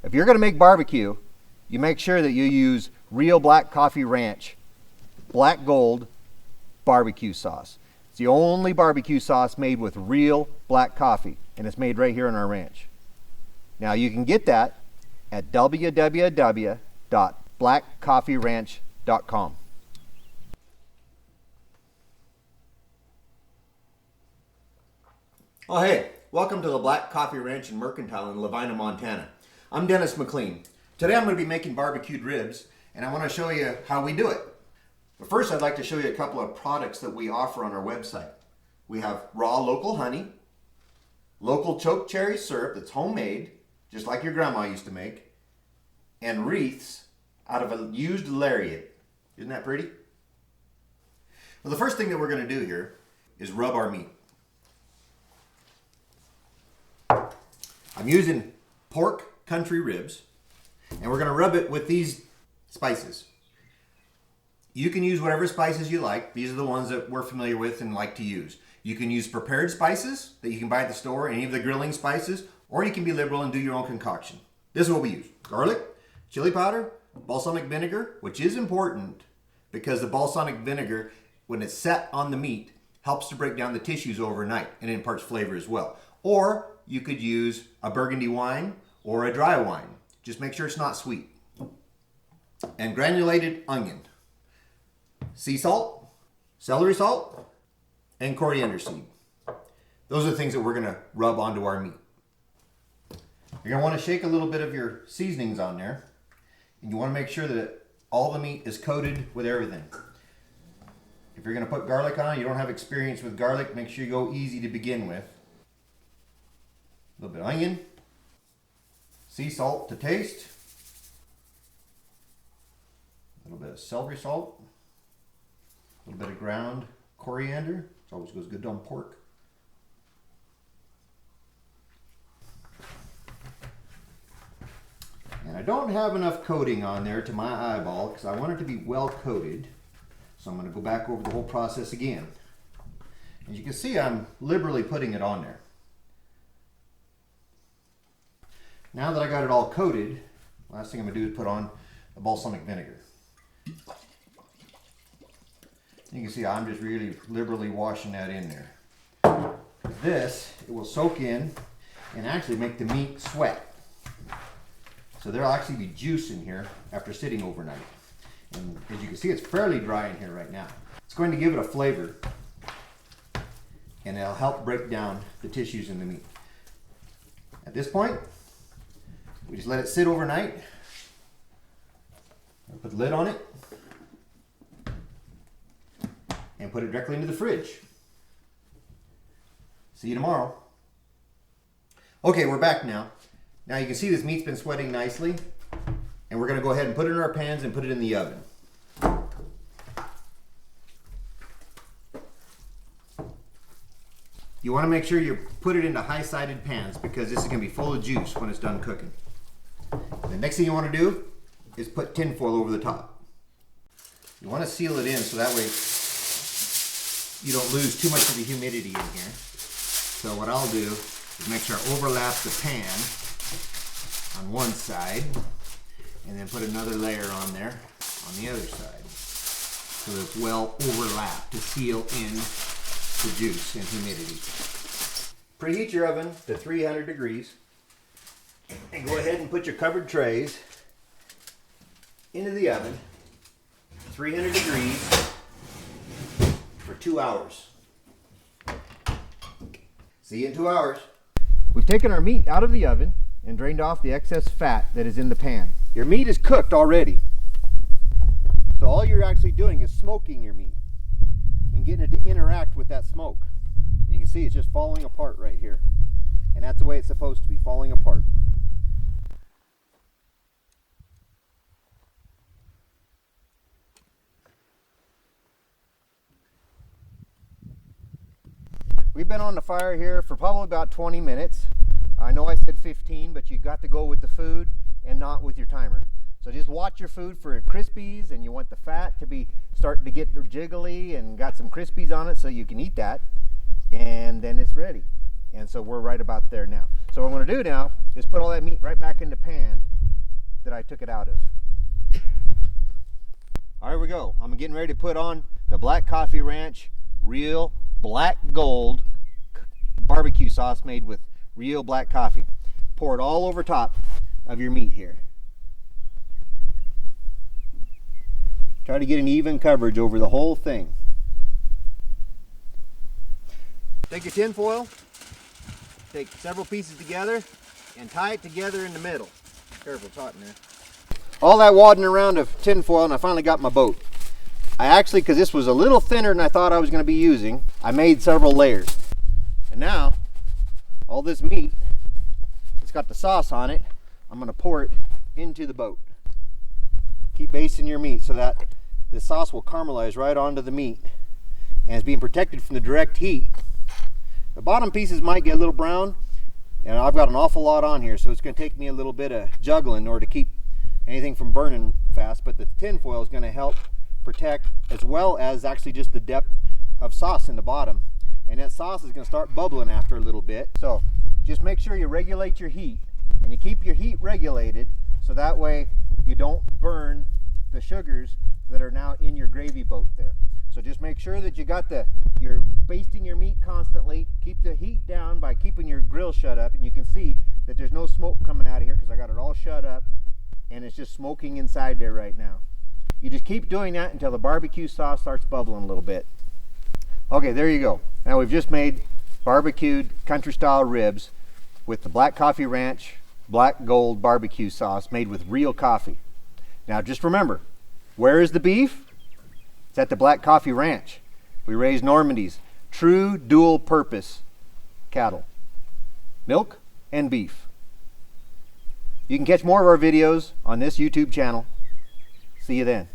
If you're going to make barbecue, you make sure that you use real Black Coffee Ranch Black Gold BBQ Sauce. It's the only barbecue sauce made with real black coffee, and it's made right here on our ranch. Now you can get that at www.blackcoffeeranch.com. Oh hey, welcome to the Black Coffee Ranch in Mercantile in Lavina, Montana. I'm Dennis McLean. Today I'm going to be making barbecued ribs, and I want to show you how we do it. But first I'd like to show you a couple of products that we offer on our website. We have raw local honey, local choke cherry syrup that's homemade, just like your grandma used to make, and wreaths out of a used lariat. Isn't that pretty? Well, the first thing that we're going to do here is rub our meat. I'm using pork country ribs, and we're going to rub it with these spices. You can use whatever spices you like. These are the ones that we're familiar with and like to use. You can use prepared spices that you can buy at the store, any of the grilling spices, or you can be liberal and do your own concoction. This is what we use: garlic, chili powder, balsamic vinegar, which is important because the balsamic vinegar, when it's set on the meat, helps to break down the tissues overnight and imparts flavor as well. Or you could use a burgundy wine or a dry wine. Just make sure it's not sweet. And granulated onion, sea salt, celery salt, and coriander seed. Those are the things that we're going to rub onto our meat. You're going to want to shake a little bit of your seasonings on there, and you want to make sure that all the meat is coated with everything. If you're going to put garlic on, you don't have experience with garlic, make sure you go easy to begin with. A little bit of onion, sea salt to taste, a little bit of celery salt, a little bit of ground coriander. It always goes good on pork. And I don't have enough coating on there to my eyeball because I want it to be well coated. So I'm going to go back over the whole process again. As you can see, I'm liberally putting it on there. Now that I got it all coated, last thing I'm going to do is put on the balsamic vinegar. You can see I'm just really liberally washing that in there. This, it will soak in and actually make the meat sweat. So there'll actually be juice in here after sitting overnight. And as you can see, it's fairly dry in here right now. It's going to give it a flavor, and it'll help break down the tissues in the meat. At this point, we just let it sit overnight. Put the lid on it and put it directly into the fridge. See you tomorrow. Okay, we're back now. Now you can see this meat's been sweating nicely, and we're going to go ahead and put it in our pans and put it in the oven. You want to make sure you put it into high-sided pans because this is going to be full of juice when it's done cooking. The next thing you want to do is put tinfoil over the top. You want to seal it in so that way you don't lose too much of the humidity in here. So what I'll do is make sure I overlap the pan on one side and then put another layer on there on the other side so that it's well overlapped to seal in the juice and humidity. Preheat your oven to 300 degrees and go ahead and put your covered trays into the oven, 300 degrees for 2 hours. See you in 2 hours. We've taken our meat out of the oven and drained off the excess fat that is in the pan. Your meat is cooked already. So all you're actually doing is smoking your meat and getting it to interact with that smoke. And you can see it's just falling apart right here. And that's the way it's supposed to be, falling apart. We've been on the fire here for probably about 20 minutes. I know I said 15, but you got to go with the food and not with your timer. So just watch your food for crispies, and you want the fat to be starting to get jiggly and got some crispies on it so you can eat that, and then it's ready. And so we're right about there now. So what I'm going to do now is put all that meat right back in the pan that I took it out of. All right, here we go. I'm getting ready to put on the Black Coffee Ranch Real Black Gold barbecue sauce made with real black coffee. Pour it all over top of your meat here. Try to get an even coverage over the whole thing. Take your tin foil, take several pieces together, and tie it together in the middle. Careful, it's hot in there. All that wadding around of tin foil, and I finally got my boat. I actually, because this was a little thinner than I thought I was going to be using, I made several layers. And now, all this meat, it's got the sauce on it, I'm going to pour it into the boat. Keep basting your meat so that the sauce will caramelize right onto the meat, and it's being protected from the direct heat. The bottom pieces might get a little brown, and I've got an awful lot on here, so it's going to take me a little bit of juggling in order to keep anything from burning fast, but the tin foil is going to help protect, as well as actually just the depth of sauce in the bottom. And that sauce is going to start bubbling after a little bit. So just make sure you regulate your heat, and you keep your heat regulated so that way you don't burn the sugars that are now in your gravy boat there. So just make sure that you're basting your meat constantly. Keep the heat down by keeping your grill shut up, and you can see that there's no smoke coming out of here because I got it all shut up and it's just smoking inside there right now. You just keep doing that until the barbecue sauce starts bubbling a little bit. Okay, there you go. Now we've just made barbecued country style ribs with the Black Coffee Ranch Black Gold BBQ Sauce made with real coffee. Now just remember, where is the beef? It's at the Black Coffee Ranch. We raise Normandy's true dual purpose cattle, milk and beef. You can catch more of our videos on this YouTube channel. See you then.